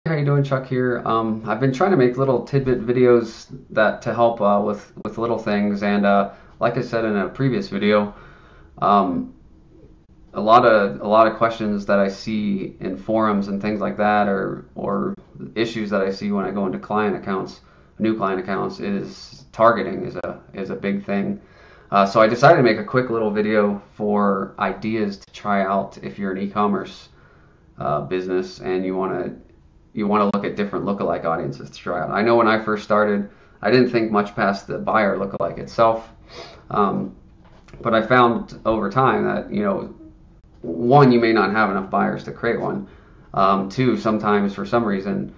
How you doing, Chuck here? I've been trying to make little tidbit videos that to help with little things, and like I said in a previous video, um, a lot of questions that I see in forums and things like that, or issues that I see when I go into client accounts, new client accounts, is targeting is a big thing. So I decided to make a quick little video for ideas to try out if you're an e-commerce business and you want to look at different lookalike audiences to try out. I know when I first started, I didn't think much past the buyer lookalike itself, um, but I found over time that one, you may not have enough buyers to create one. Two, sometimes for some reason,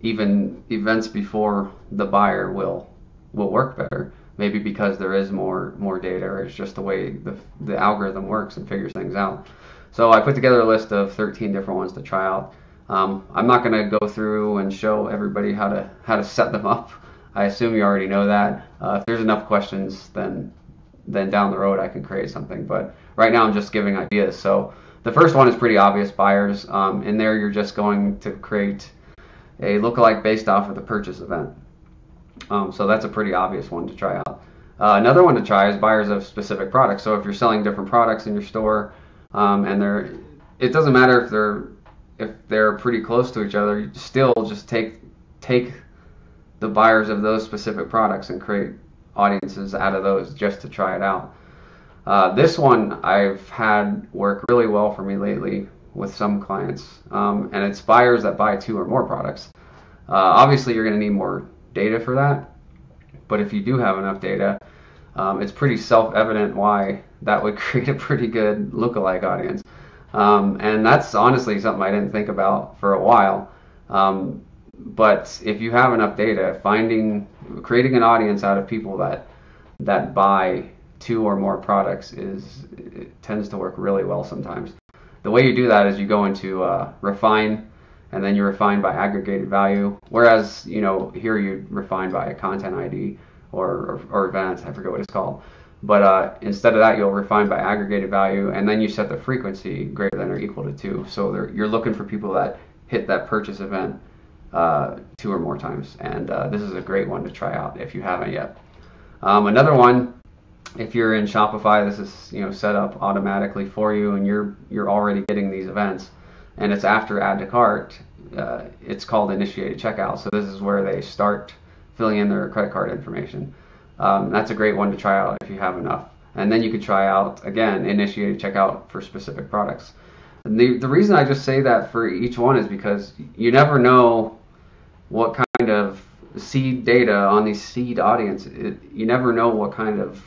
even events before the buyer will work better. Maybe because there is more data, or it's just the way the algorithm works and figures things out. So I put together a list of 13 different ones to try out. I'm not going to go through and show everybody how to set them up. I assume you already know that. If there's enough questions, then down the road I can create something. But right now I'm just giving ideas. So the first one is pretty obvious, buyers. In there you're just going to create a lookalike based off of the purchase event. So that's a pretty obvious one to try out. Another one to try is buyers of specific products. So if you're selling different products in your store, and it doesn't matter if they're pretty close to each other, you still just take the buyers of those specific products and create audiences out of those just to try it out. This one I've had work really well for me lately with some clients, and it's buyers that buy two or more products. Obviously, you're going to need more data for that, but if you do have enough data, it's pretty self-evident why that would create a pretty good lookalike audience. And that's honestly something I didn't think about for a while. But if you have enough data, creating an audience out of people that buy two or more products it tends to work really well sometimes. The way you do that is you go into refine, and then you refine by aggregated value. Whereas here you refine by a content ID or event, I forget what it's called. But instead of that, you'll refine by aggregated value, and then you set the frequency greater than or equal to 2. So you're looking for people that hit that purchase event 2 or more times. And this is a great one to try out if you haven't yet. Another one, if you're in Shopify, this is set up automatically for you, and you're already getting these events, and it's after add to cart. It's called initiated checkout. So this is where they start filling in their credit card information. That's a great one to try out if you have enough. And then you could try out, again, initiated checkout for specific products. And the reason I just say that for each one is because you never know what kind of seed data on these seed audience. You never know what kind of,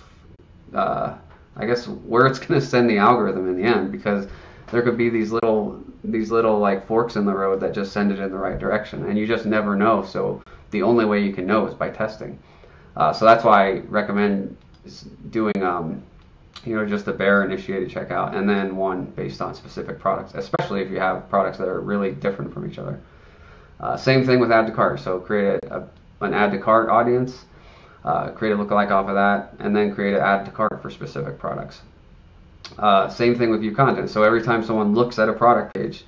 I guess, where it's going to send the algorithm in the end, because there could be these little like forks in the road that just send it in the right direction, and you just never know. So the only way you can know is by testing. So that's why I recommend doing just a bare initiated checkout, and then one based on specific products, especially if you have products that are really different from each other. Same thing with add to cart. So create an add to cart audience, create a lookalike off of that, and then create an add to cart for specific products. Same thing with view content. So every time someone looks at a product page,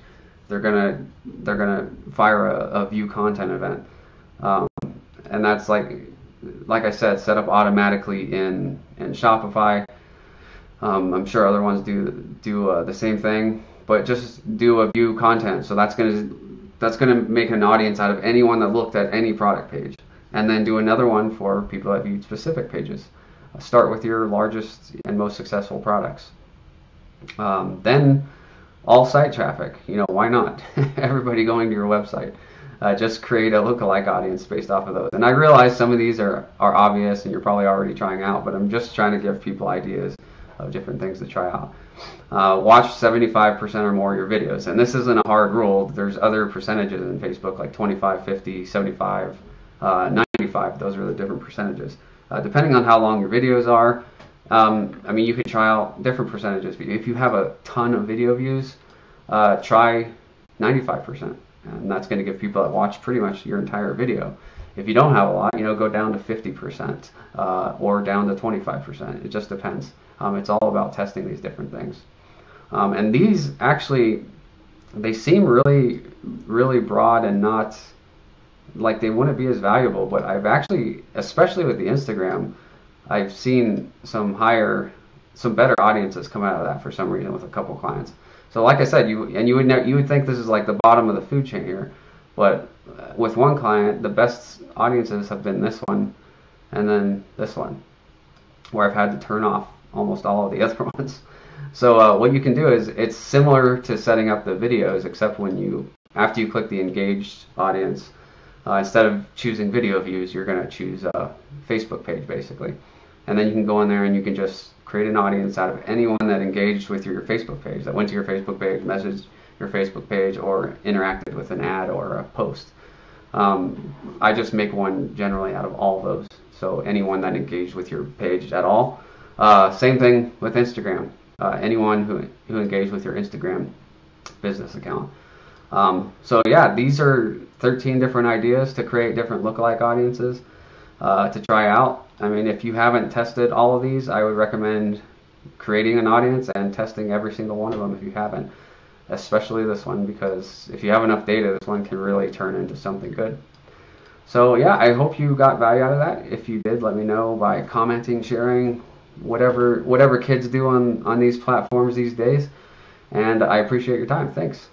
they're gonna fire a view content event, and that's like I said, set up automatically in Shopify. I'm sure other ones do the same thing, but just do a view content. So that's gonna make an audience out of anyone that looked at any product page, and then do another one for people that viewed specific pages. Start with your largest and most successful products. Then all site traffic. Why not? Everybody going to your website. Just create a lookalike audience based off of those. And I realize some of these are obvious and you're probably already trying out, but I'm just trying to give people ideas of different things to try out. Watch 75% or more of your videos. And this isn't a hard rule. There's other percentages in Facebook, like 25, 50, 75, 95. Those are the different percentages. Depending on how long your videos are, you can try out different percentages. If you have a ton of video views, try 95%. And that's going to give people that watch pretty much your entire video. If you don't have a lot, go down to 50% or down to 25%. It just depends. It's all about testing these different things. And these actually, they seem really, really broad and not like they wouldn't be as valuable. But I've actually, especially with the Instagram, I've seen some better audiences come out of that for some reason with a couple clients. So like I said, you would think this is like the bottom of the food chain here, but with one client, the best audiences have been this one and then this one, where I've had to turn off almost all of the other ones. So what you can do is it's similar to setting up the videos, except after you click the engaged audience, instead of choosing video views, you're going to choose a Facebook page basically. And then you can go in there and you can just create an audience out of anyone that engaged with your Facebook page, that went to your Facebook page, messaged your Facebook page, or interacted with an ad or a post. I just make one generally out of all those. So anyone that engaged with your page at all. Same thing with Instagram. Anyone who engaged with your Instagram business account. So yeah, these are 13 different ideas to create different lookalike audiences to try out. I mean, if you haven't tested all of these, I would recommend creating an audience and testing every single one of them if you haven't, especially this one, because if you have enough data, this one can really turn into something good. So yeah, I hope you got value out of that. If you did, let me know by commenting, sharing, whatever kids do on these platforms these days. And I appreciate your time. Thanks.